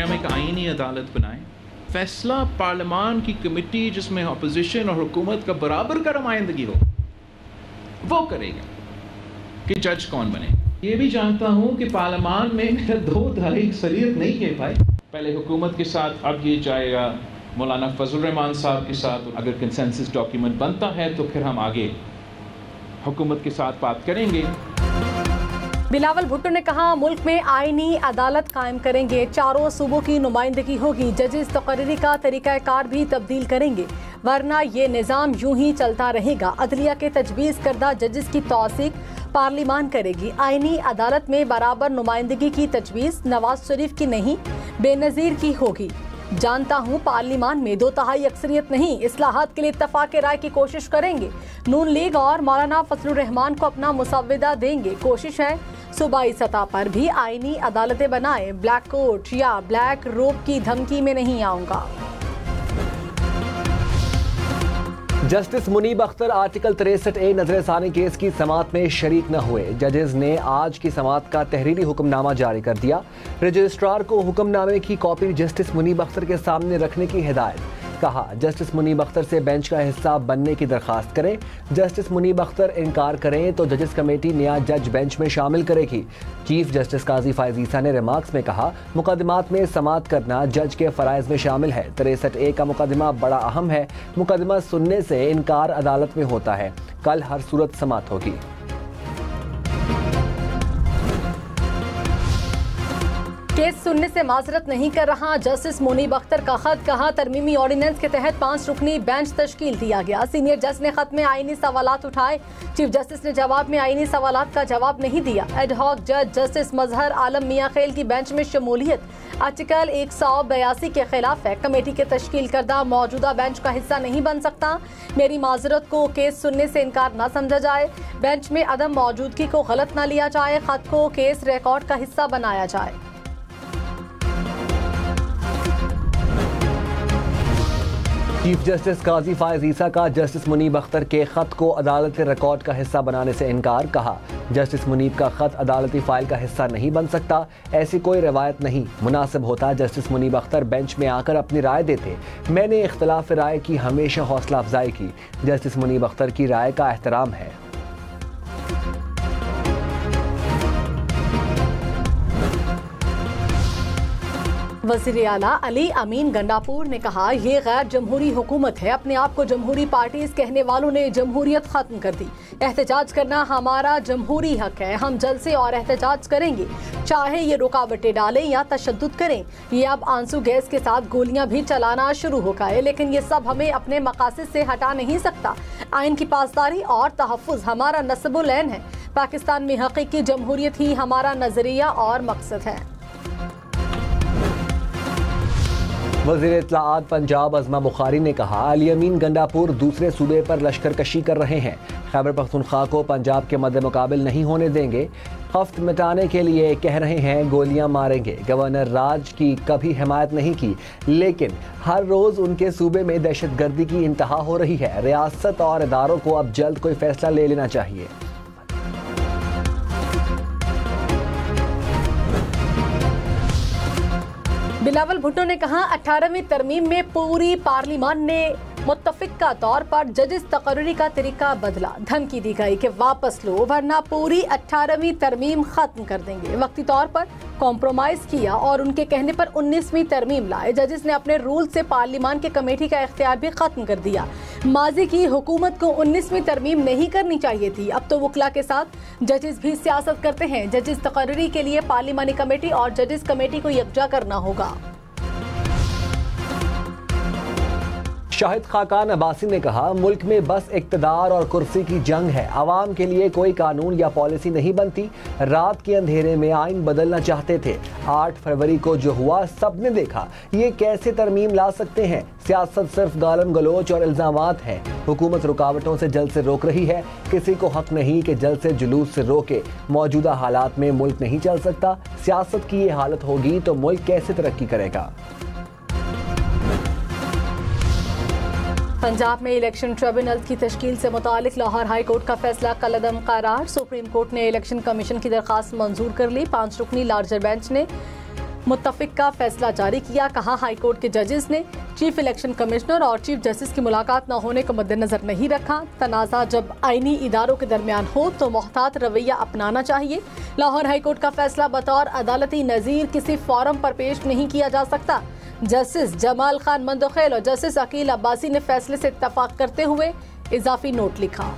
हम एक आईनी अदालत बनाएं, फैसला पार्लियामान की कमेटी जिसमें अपोजिशन और हुकूमत का बराबर का नुमाइंदगी हो वो करेगा कि जज कौन बने। ये भी जानता हूँ कि पार्लियामान में मेरा 2-2.5 अक्सरियत नहीं है भाई। पहले हुकूमत के साथ, अब ये जाएगा मौलाना फजल रहमान साहब के साथ। अगर कंसेंसस डॉक्यूमेंट बनता है तो फिर हम आगे हुकूमत के साथ बात करेंगे। बिलावल भुट्टो ने कहा, मुल्क में आईनी अदालत कायम करेंगे, चारों सूबों की नुमाइंदगी होगी, जजेस तकर्री का तरीक़ाकार भी तब्दील करेंगे, वरना ये निज़ाम यूं ही चलता रहेगा। अदलिया के तजवीज़ करदा जजेस की तौसीक पार्लिमान करेगी। आईनी अदालत में बराबर नुमाइंदगी की तजवीज़ नवाज शरीफ की नहीं, बेनज़ीर की होगी। जानता हूँ पार्लिमान में 2/3 अक्सरियत नहीं, इस्लाहात के लिए इत्तफाक राय की कोशिश करेंगे। नून लीग और मौलाना फजलुर रहमान को अपना मुसव्विदा देंगे। कोशिश है सूबाई सतह पर भी आईनी अदालतें बनाए। ब्लैक कोट या ब्लैक रोब की धमकी में नहीं आऊंगा। Justice Munib Akhtar article 63A नजरसानी केस की समाअत में शरीक न हुए। जजेस ने आज की समाअत का तहरीरी हुक्मनामा जारी कर दिया। रजिस्ट्रार को हुक्मनामे की कॉपी जस्टिस मुनीब अख्तर के सामने रखने की हिदायत। कहा, जस्टिस मुनीब अख्तर से बेंच का हिस्सा बनने की दरखास्त करें। जस्टिस मुनीब अख्तर इनकार करें तो जजेस कमेटी नया जज बेंच में शामिल करेगी। चीफ जस्टिस काजी फायज ईसा ने रिमार्क्स में कहा, मुकदमात में समाअत करना जज के फ़राइज़ में शामिल है। 63A का मुकदमा बड़ा अहम है। मुकदमा सुनने से इनकार अदालत में होता है। कल हर सूरत समाअत होगी। केस सुनने से माजरत नहीं कर रहा जस्टिस मुनीब अख्तर का खत। कहा, तरमीमी ऑर्डिनेंस के तहत 5 रुकनी बेंच तश्कील दिया गया। सीनियर जज ने खत में आईनी सवालात उठाए। चीफ जस्टिस ने जवाब में आईनी सवालात का जवाब नहीं दिया। एडहॉक जज जस्टिस मजहर आलम मियां खेल की बेंच में शमूलियत आर्टिकल 182 के खिलाफ है। कमेटी के तश्कील करदा मौजूदा बेंच का हिस्सा नहीं बन सकता। मेरी माजरत को केस सुनने से इनकार न समझा जाए। बेंच में अदम मौजूदगी को गलत न लिया जाए। खत को केस रिकॉर्ड का हिस्सा बनाया जाए। चीफ जस्टिस काजी फायज ईसा का जस्टिस मुनीब अख्तर के खत को अदालती रिकॉर्ड का हिस्सा बनाने से इनकार। कहा, जस्टिस मुनीब का खत अदालती फाइल का हिस्सा नहीं बन सकता। ऐसी कोई रवायत नहीं। मुनासिब होता जस्टिस मुनीब अख्तर बेंच में आकर अपनी राय देते। मैंने इख्तलाफ राय की हमेशा हौसला अफजाई की। जस्टिस मुनीब अख्तर की राय का एहतराम है। वज़ीर आला अली अमीन गंडापुर ने कहा, ये गैर जमहूरी हुकूमत है। अपने आप को जमहूरी पार्टीज कहने वालों ने जमहूरियत खत्म कर दी। एहतजाज करना हमारा जमहूरी हक है। हम जलसे और एहतजाज करेंगे, चाहे ये रुकावटें डालें या तशद्दुद करें। ये अब आंसू गैस के साथ गोलियां भी चलाना शुरू हो गए, लेकिन ये सब हमें अपने मकासद से हटा नहीं सकता। आइन की पासदारी और तहफ़्फ़ुज़ हमारा नस्बुल ऐन है। पाकिस्तान में हकीकी जमहूरियत ही हमारा नजरिया और मकसद है। वज़ीर इत्तलाआत पंजाब अज़मा बुखारी ने कहा, अली अमीन गंडापुर दूसरे सूबे पर लश्कर कशी कर रहे हैं। खैबर पख्तूनख्वा को पंजाब के मद्दे मुकाबिल नहीं होने देंगे। खफ्त मिटाने के लिए कह रहे हैं गोलियां मारेंगे। गवर्नर राज की कभी हिमायत नहीं की, लेकिन हर रोज़ उनके सूबे में दहशतगर्दी की इंतहा हो रही है। रियासत और इदारों को अब जल्द कोई फैसला ले लेना चाहिए। बिलावल भुट्टो ने कहा, 18वीं तरमीम में पूरी पार्लिमान ने मुत्तफिका तौर पर जजेस तकर्री का तरीका बदला। धमकी दी गई कि वापस लो वरना पूरी 18वीं तरमीम खत्म कर देंगे। वक्ती तौर पर कॉम्प्रोमाइज किया और उनके कहने पर 19वीं तरमीम लाए। जजेस ने अपने रूल से पार्लिमान के कमेटी का इख्तियार भी खत्म कर दिया। माजी की हुकूमत को 19वीं तरमीम नहीं करनी चाहिए थी। अब तो वकला के साथ जजेस भी सियासत करते हैं। जजेस तकर्री के लिए पार्लिमानी कमेटी और जजेस कमेटी को यकजा करना होगा। शाहिद खाकान अब्बासी ने कहा, मुल्क में बस इक्तदार और कुर्सी की जंग है। आवाम के लिए कोई कानून या पॉलिसी नहीं बनती। रात के अंधेरे में आइन बदलना चाहते थे। 8 फरवरी को जो हुआ सबने देखा। ये कैसे तरमीम ला सकते हैं? सियासत सिर्फ गालम गलोच और इल्जामात हैं। हुकूमत रुकावटों से जल्द से रोक रही है। किसी को हक नहीं कि जल्द से जुलूस से रोके। मौजूदा हालात में मुल्क नहीं चल सकता। सियासत की ये हालत होगी तो मुल्क कैसे तरक्की करेगा? पंजाब में इलेक्शन ट्रिब्यूनल की तश्कील से मुतालिक लाहौर हाई कोर्ट का फैसला कलअदम करार। सुप्रीम कोर्ट ने इलेक्शन कमीशन की दरखास्त मंजूर कर ली। 5 रुकनी लार्जर बेंच ने मुत्तफिक का फैसला जारी किया। कहा हाईकोर्ट के जजेस ने चीफ इलेक्शन कमिश्नर और चीफ जस्टिस की मुलाकात न होने को मद्देनजर नहीं रखा। तनाज़ा जब आईनी इदारों के दरमियान हो तो मोहतात रवैया अपनाना चाहिए। लाहौर हाईकोर्ट का फैसला बतौर अदालती नज़ीर किसी फॉरम पर पेश नहीं किया जा सकता। जस्टिस जमाल खान मंदखेल और जस्टिस अकील अब्बासी ने फैसले से इत्तफाक करते हुए इजाफी नोट लिखा।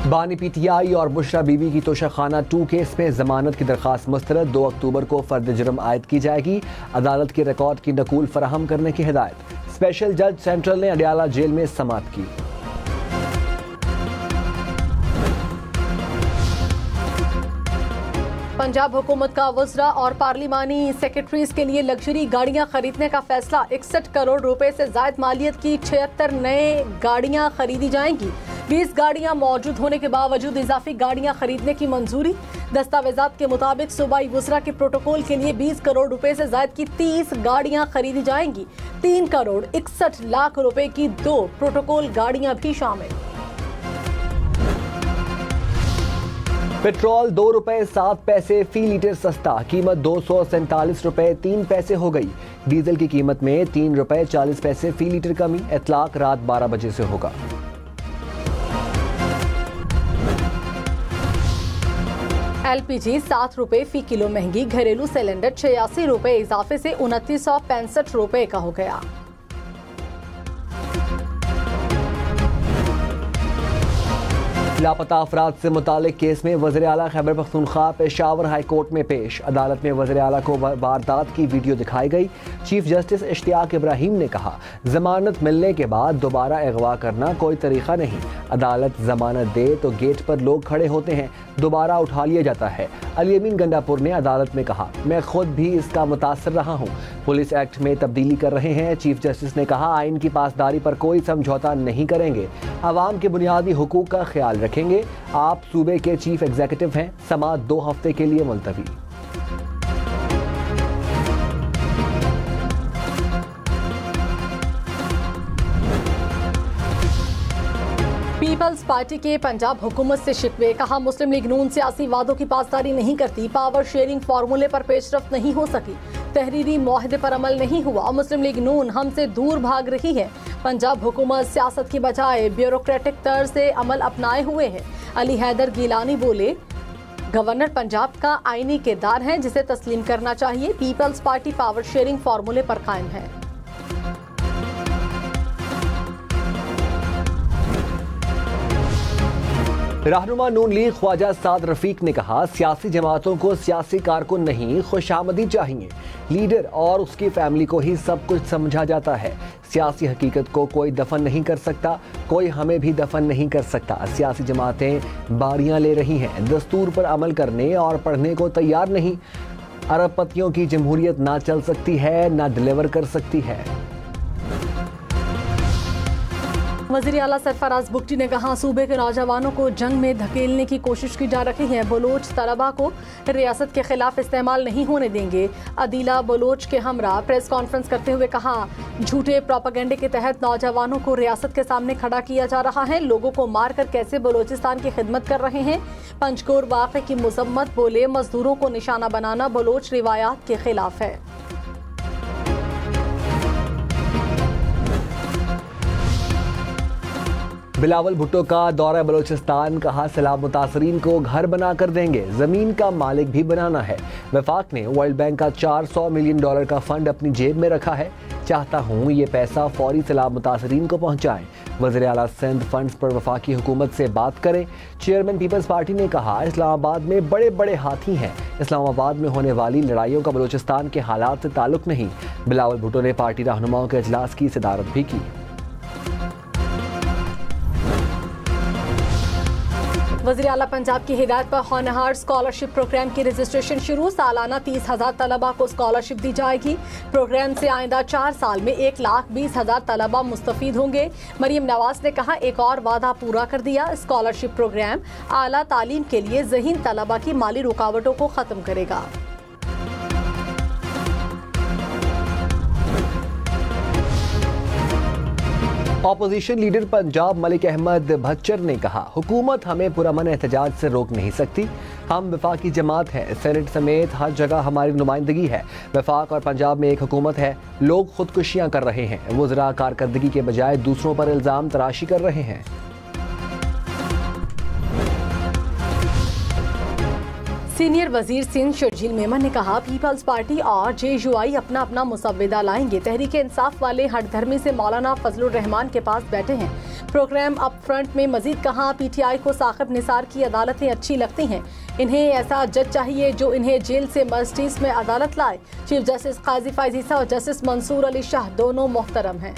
बानी पीटीआई और बुशरा बीबी की तोशाखाना 2 केस में जमानत की दरखास्त मुस्तरद। 2 अक्टूबर को फर्द जुर्म आयद की जाएगी। अदालत के रिकॉर्ड की नकूल फराहम करने की हिदायत। स्पेशल जज सेंट्रल ने अडियाला जेल में समाअत की। पंजाब हुकूमत का वज़रा और पार्लिमानी सेक्रेटरीज के लिए लग्जरी गाड़ियां खरीदने का फैसला। 61 करोड़ रुपए से जायद मालियत की 76 नए गाड़ियां खरीदी जाएंगी। 20 गाड़ियां मौजूद होने के बावजूद इजाफी गाड़ियां खरीदने की मंजूरी। दस्तावेजात के मुताबिक सूबाई वज़रा के प्रोटोकॉल के लिए 20 करोड़ रुपए से जायद की 30 गाड़ियां खरीदी जाएंगी। 3 करोड़ 61 लाख रुपए की 2 प्रोटोकॉल गाड़ियां भी शामिल। पेट्रोल 2 रुपए 7 पैसे फी लीटर सस्ता। कीमत 247 रुपए 3 पैसे हो गई। डीजल की कीमत में 3 रुपए 40 पैसे फी लीटर कमी। इतलाक रात 12 बजे से होगा। LPG 7 रुपए फी किलो महंगी। घरेलू सिलेंडर 86 रुपए इजाफे से 2965 रुपए का हो गया। लापता अफराद से मुतालिक केस में वज़ीर आला खैबर पख्तूनख्वा पेशावर हाई कोर्ट में पेश। अदालत में वज़ीर आला को वारदात की वीडियो दिखाई गई। चीफ जस्टिस इश्तियाक इब्राहिम ने कहा जमानत मिलने के बाद दोबारा अगवा करना कोई तरीका नहीं। अदालत जमानत दे तो गेट पर लोग खड़े होते हैं, दोबारा उठा लिया जाता है। अली अमीन गंडापुर ने अदालत में कहा मैं खुद भी इसका मुतासर रहा हूँ। पुलिस एक्ट में तब्दीली कर रहे हैं। चीफ जस्टिस ने कहा आइन की पासदारी पर कोई समझौता नहीं करेंगे। आवाम के बुनियादी हुकूक का ख्याल रखेंगे। आप सूबे के चीफ एग्जीक्यूटिव हैं। समाअत 2 हफ्ते के लिए मुलतवी। पीपल्स पार्टी के पंजाब हुकूमत से शिकवे। कहा मुस्लिम लीग नून सियासी वादों की पासदारी नहीं करती। पावर शेयरिंग फार्मूले पर पेशरफ्त नहीं हो सकी। तहरीरी मुआहदे पर अमल नहीं हुआ। मुस्लिम लीग नून हमसे दूर भाग रही है। पंजाब हुकूमत सियासत की बजाय ब्यूरोक्रेटिक तर्ज से अमल अपनाए हुए है। अली हैदर गिलानी बोले गवर्नर पंजाब का आईनी किरदार है जिसे तस्लीम करना चाहिए। पीपल्स पार्टी पावर शेयरिंग फार्मूले पर कायम है। रहनुमा नून लीग ख्वाजा साद रफीक ने कहा सियासी जमातों को सियासी कारकुन नहीं खुशामदी चाहिए। लीडर और उसकी फैमिली को ही सब कुछ समझा जाता है। सियासी हकीकत को कोई दफन नहीं कर सकता, कोई हमें भी दफन नहीं कर सकता। सियासी जमातें बारियां ले रही हैं, दस्तूर पर अमल करने और पढ़ने को तैयार नहीं। अरबपतियों की जमहूरियत ना चल सकती है ना डिलीवर कर सकती है। वज़ीर आला सरफराज बुगटी ने कहा सूबे के नौजवानों को जंग में धकेलने की कोशिश की जा रही है। बलोच तलबा को रियासत के खिलाफ इस्तेमाल नहीं होने देंगे। अदीला बलोच के हमरा प्रेस कॉन्फ्रेंस करते हुए कहा झूठे प्रोपेगेंडे के तहत नौजवानों को रियासत के सामने खड़ा किया जा रहा है। लोगों को मारकर कैसे बलोचिस्तान की खिदमत कर रहे हैं। पंचकोर वाक़े की मुज़म्मत। बोले मजदूरों को निशाना बनाना बलोच रिवायात के खिलाफ है। बिलावल भुट्टो का दौरा बलोचिस्तान। कहा सैलाब मुतासरीन को घर बना कर देंगे, जमीन का मालिक भी बनाना है। वफाक ने वर्ल्ड बैंक का $400 मिलियन का फंड अपनी जेब में रखा है। चाहता हूँ ये पैसा फौरी सैलाब मुतासरीन को पहुँचाएं। वज़ीर आला सिंध फंड्स पर वफाकी हुकूमत से बात करें। चेयरमैन पीपल्स पार्टी ने कहा इस्लामाबाद में बड़े बड़े हाथी हैं। इस्लामाबाद में होने वाली लड़ाइयों का बलोचिस्तान के हालात से ताल्लुक नहीं। बिलावल भुट्टो ने पार्टी रहनुमाओं के अजलास की सदारत भी की। वज़ीर आला पंजाब की हिदायत पर होनहार स्कॉलरशिप प्रोग्राम की रजिस्ट्रेशन शुरू। सालाना 30,000 तलबा को स्कॉलरशिप दी जाएगी। प्रोग्राम से आइंदा 4 साल में 1,20,000 तलबा मुस्तफीद होंगे। मरियम नवाज ने कहा एक और वादा पूरा कर दिया। स्कॉलरशिप प्रोग्राम आला तालीम के लिए ज़हीन तलबा की माली रुकावटों को ख़त्म करेगा। ऑपोजिशन लीडर पंजाब मलिक अहमद भच्चर ने कहा, हुकूमत हमें पुरअमन एहतजाज से रोक नहीं सकती। हम वफाकी जमात हैं, सेनेट समेत हर जगह हमारी नुमाइंदगी है। वफाक और पंजाब में एक हुकूमत है। लोग खुदकुशियां कर रहे हैं। वज़रा कारकर्दगी के बजाय दूसरों पर इल्ज़ाम तराशी कर रहे हैं। सीनियर वजीर सिंध शर्जील मेमन ने कहा, पीपल्स पार्टी और JUI अपना अपना मुसव्विदा लाएंगे। तहरीक इंसाफ वाले हठधर्मी से मौलाना फजलुर रहमान के पास बैठे हैं। प्रोग्राम अप फ्रंट में मजीद कहा, PTI को साकिब निसार की अदालतें अच्छी लगती हैं। इन्हें ऐसा जज चाहिए जो इन्हें जेल से मजिस्ट्रेट में अदालत लाए। चीफ जस्टिस काजी फायज ईसा और जस्टिस मंसूर अली शाह दोनों मोहतरम हैं।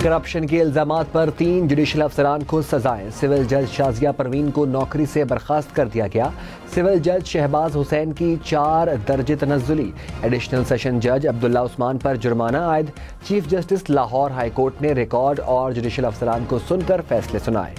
करप्शन के इल्जामात पर 3 जुडिशल अफसरान को सजाएं। सिविल जज शाजिया परवीन को नौकरी से बर्खास्त कर दिया गया। सिविल जज शहबाज हुसैन की 4 दर्जे तनज़्ज़ुली। एडिशनल सेशन जज अब्दुल्ला उस्मान पर जुर्माना आयद। Chief justice Lahore high court ने रिकॉर्ड और जुडिशल अफसरान को सुनकर फैसले सुनाए।